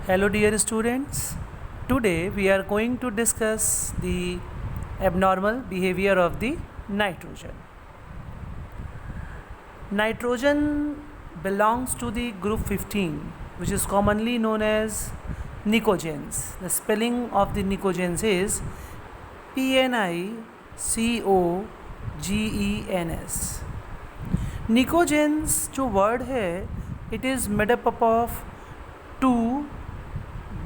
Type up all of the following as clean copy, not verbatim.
Hello dear students, today we are going to discuss the abnormal behavior of the nitrogen. Nitrogen belongs to the group 15, which is commonly known as nicogens. The spelling of the nicogens is PNICOGENS. Nicogens जो word है, it is made up of two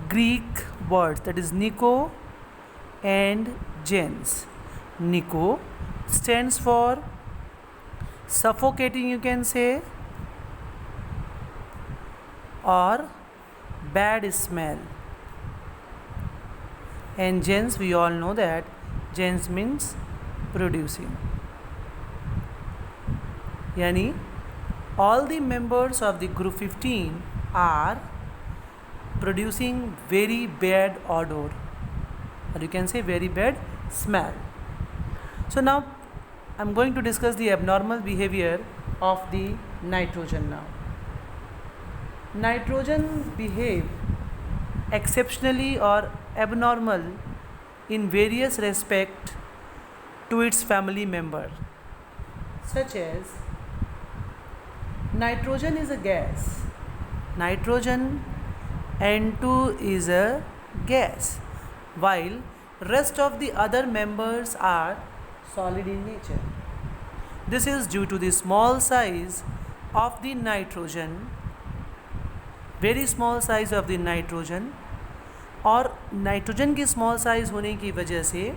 Greek words, that is Nico and gens. Nico stands for suffocating, you can say, or bad smell, and gens, we all know that gens means producing. Yani all the members of the group 15 are producing very bad odor, or you can say very bad smell. So now I'm going to discuss the abnormal behavior of the nitrogen now. Nitrogen behave exceptionally or abnormal in various respect to its family member, such as nitrogen is a gas. Nitrogen N2 is a gas, while rest of the other members are solid in nature. This is due to the small size of the nitrogen, very small size of the nitrogen, और nitrogen की small size होने की वजह से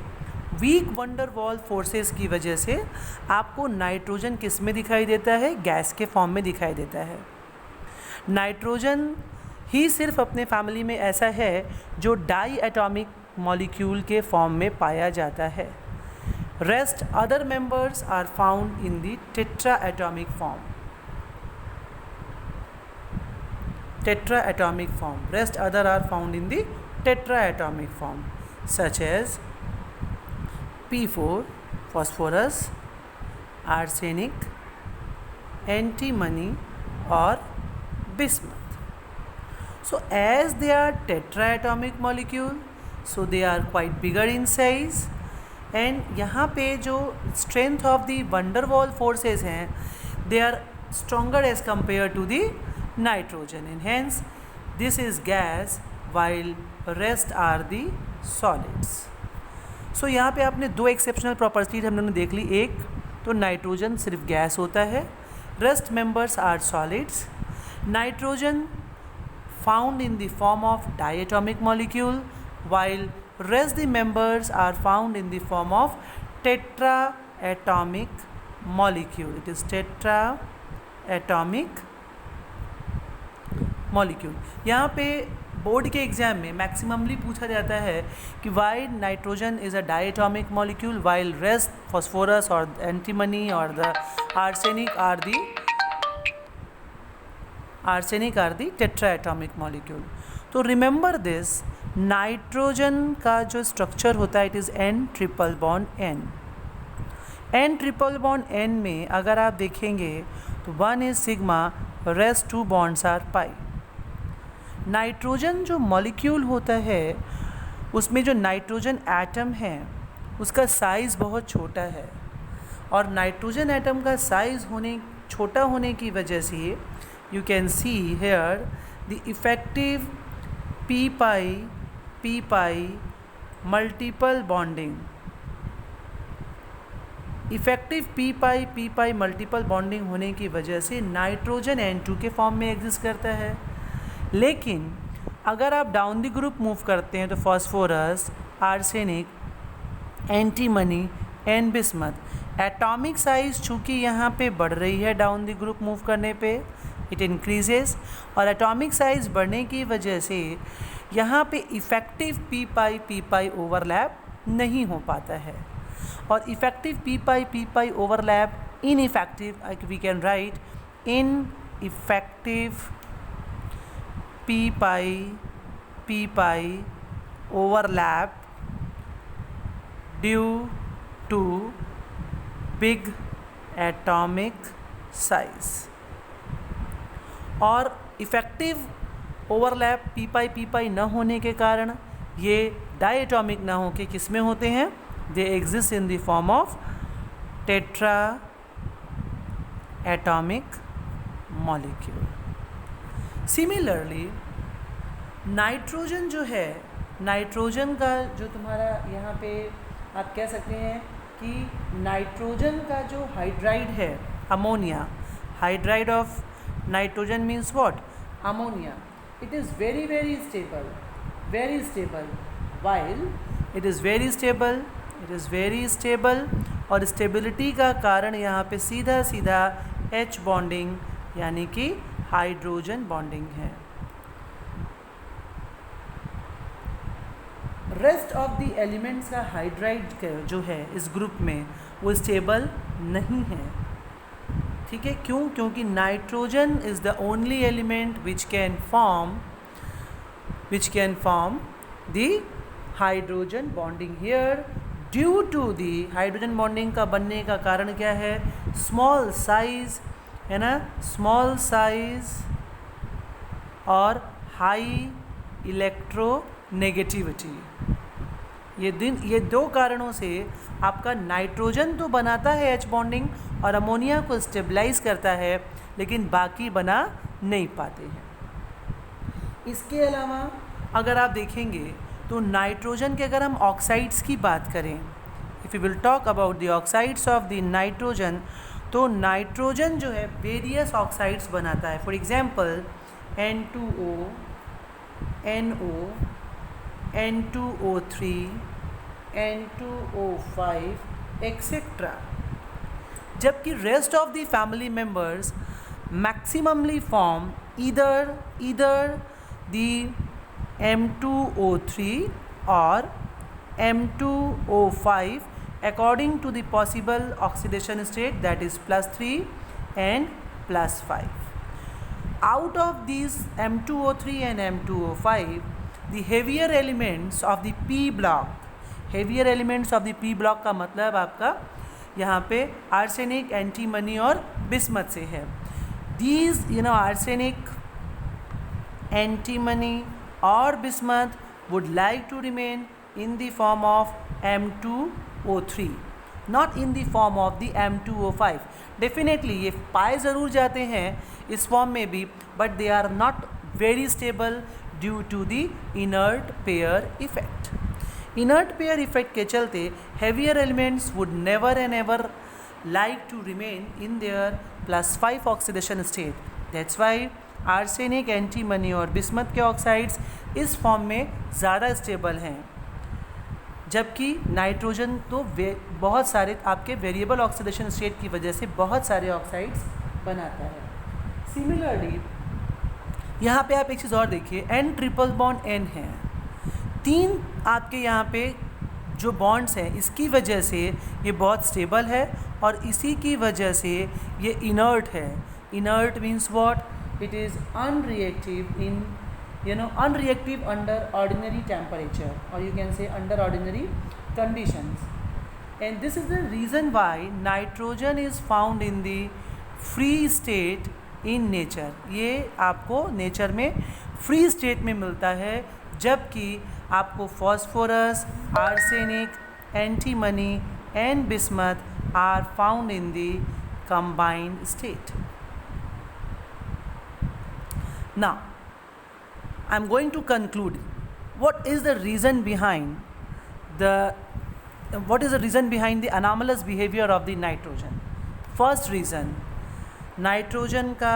week wonder wall forces की वजह से आपको नाइट्रोजन किस में दिखाई देता है? गैस के फॉर्म में दिखाई देता है. नाइट्रोजन ही सिर्फ अपने फैमिली में ऐसा है जो डाई एटॉमिक मॉलिक्यूल के फॉर्म में पाया जाता है. Rest other members are found in the tetra atomic form. Tetra atomic form. Rest other are found in the tetra atomic form, such as P4 phosphorus, arsenic, antimony or bismuth. So as they are tetraatomic molecule, so they are quite bigger in size, and यहाँ पे जो strength of the van der Waals forces हैं, they are stronger as compared to the nitrogen, and hence this is gas while rest are the solids. सो यहाँ पे आपने दो exceptional properties हम लोगों ने देख ली. एक तो नाइट्रोजन सिर्फ गैस होता है, rest members are solids. Nitrogen found in the form of diatomic molecule, while rest the members are found in the form of tetra atomic molecule. It is tetra atomic molecule. यहाँ पे board के exam में maximally पूछा जाता है कि why nitrogen is a diatomic molecule while rest phosphorus और antimony और the arsenic are the tetra atomic molecule. तो रिमेंबर दिस, नाइट्रोजन का जो स्ट्रक्चर होता है it is N triple bond N. N triple bond N में अगर आप देखेंगे तो 1 is sigma, rest 2 bonds are pi. Nitrogen जो मॉलिक्यूल होता है उसमें जो नाइट्रोजन एटम है उसका साइज़ बहुत छोटा है, और नाइट्रोजन एटम का साइज़ छोटा होने की वजह से you can see here the effective p pi multiple bonding. Effective p pi multiple bonding होने की वजह से नाइट्रोजन N2 के फॉर्म में एग्जिस्ट करता है. लेकिन अगर आप डाउन द ग्रुप मूव करते हैं तो phosphorus, arsenic, antimony and bismuth, atomic size चूँकि यहाँ पे बढ़ रही है डाउन द ग्रुप मूव करने पे, इट इंक्रीजेस, और एटॉमिक साइज़ बढ़ने की वजह से यहाँ पे इफ़ेक्टिव पी पाई ओवरलैप नहीं हो पाता है. और effective p pi overlap ineffective, we can write in effective P pi overlap due to big atomic size. और इफ़ेक्टिव ओवरलैप पी पाई न होने के कारण ये डायटॉमिक ना हो के किस में होते हैं, they exist in the form of tetra atomic molecule. Similarly nitrogen जो है, नाइट्रोजन का जो तुम्हारा यहाँ पे आप कह सकते हैं कि नाइट्रोजन का जो हाइड्राइड है ammonia, hydride of nitrogen means what, ammonia, it is very very stable while it is very stable और स्टेबिलिटी का कारण यहाँ पे सीधा सीधा H बॉन्डिंग यानी कि हाइड्रोजन बॉन्डिंग है। रेस्ट ऑफ द एलिमेंट्स का हाइड्राइड जो है इस ग्रुप में वो स्टेबल नहीं है, ठीक है। क्यों? क्योंकि nitrogen is the only element which can form the hydrogen bonding here. Due to the hydrogen bonding का बनने का कारण क्या है, स्मॉल साइज है ना, स्मॉल साइज और हाई इलेक्ट्रोनेगेटिविटी। ये दो कारणों से आपका नाइट्रोजन तो बनाता है H बॉन्डिंग और अमोनिया को स्टेबलाइज करता है, लेकिन बाकी बना नहीं पाते हैं। इसके अलावा अगर आप देखेंगे तो नाइट्रोजन के अगर हम ऑक्साइड्स की बात करें, if you will talk about the oxides of the nitrogen, तो नाइट्रोजन जो है वेरियस ऑक्साइड्स बनाता है। For example N2O, NO, N2O3, N2O5 etcetera. जबकि rest of the family members maximally form either the M2O3 or M2O5 according to the possible oxidation state, that is +3 and +5. Out of these M2O3 and M2O5, the heavier elements of the P block, heavier elements of the P block का मतलब आपका यहाँ पे arsenic, antimony और bismuth से है। These arsenic, antimony or bismuth would like to remain in the form of M2O3, not in the form of the M2O5. Definitely ये पाए ज़रूर जाते हैं इस फॉर्म में भी, but they are not very stable due to the inert pair effect. Inert pair effect के चलते heavier elements would never and ever like to remain in their +5 oxidation state. That's why arsenic, antimony और bismuth के oxides इस form में ज़्यादा stable हैं, जबकि nitrogen तो बहुत सारे आपके वेरिएबल ऑक्सीडेशन स्टेट की वजह से बहुत सारे ऑक्साइड्स बनाता है। सिमिलरली यहाँ पे आप एक चीज़ और देखिए, N ट्रिपल बॉन्ड N है, 3 आपके यहाँ पे जो बॉन्ड्स हैं इसकी वजह से ये बहुत स्टेबल है और इसी की वजह से ये इनर्ट है। Inert means what, it is unreactive under ordinary temperature, or you can say under ordinary conditions. And this is the reason why nitrogen is found in the free state in nature. ये आपको nature में free state में मिलता है, जबकि आपको phosphorus, arsenic, antimony and bismuth are found in the combined state. Now, I am going to conclude what is the reason behind the anomalous behavior of the nitrogen. First reason, nitrogen का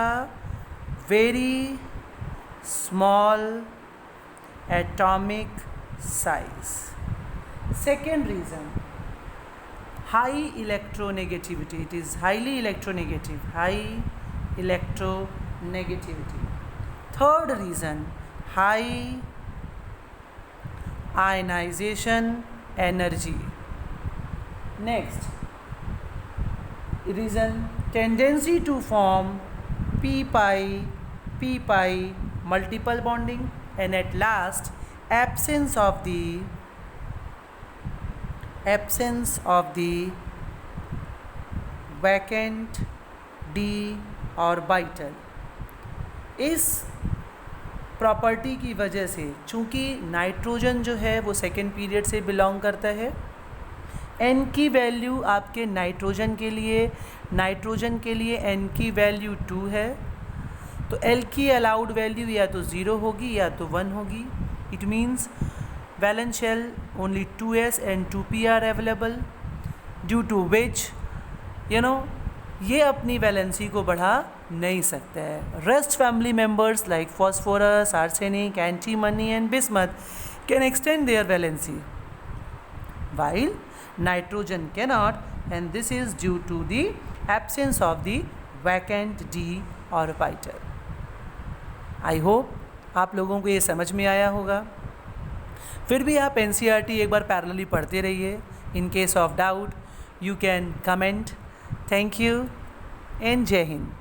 very small atomic size. Second reason, high electronegativity. It is highly electronegative. High electronegativity. Third reason, high ionization energy. Next reason, tendency to form p-pi multiple bonding, and at last absence of the vacant d orbital. इस property की वजह से, चूँकि nitrogen जो है वो second period से belong करता है, n की वैल्यू आपके नाइट्रोजन के लिए n की वैल्यू 2 है, तो L की अलाउड वैल्यू या तो 0 होगी या तो 1 होगी. It means valence shell only 2s and 2p are available, due to which ये अपनी वैलेंसी को बढ़ा नहीं सकता है. Rest family members like phosphorus, arsenic, antimony and bismuth can extend their valency, while nitrogen cannot, and this is due to the absence of the vacant d orbital. I hope आप लोगों को ये समझ में आया होगा. फिर भी आप NCERT एक बार पैरेलली पढ़ते रहिए. In case of doubt you can comment. Thank you and Jai Hind.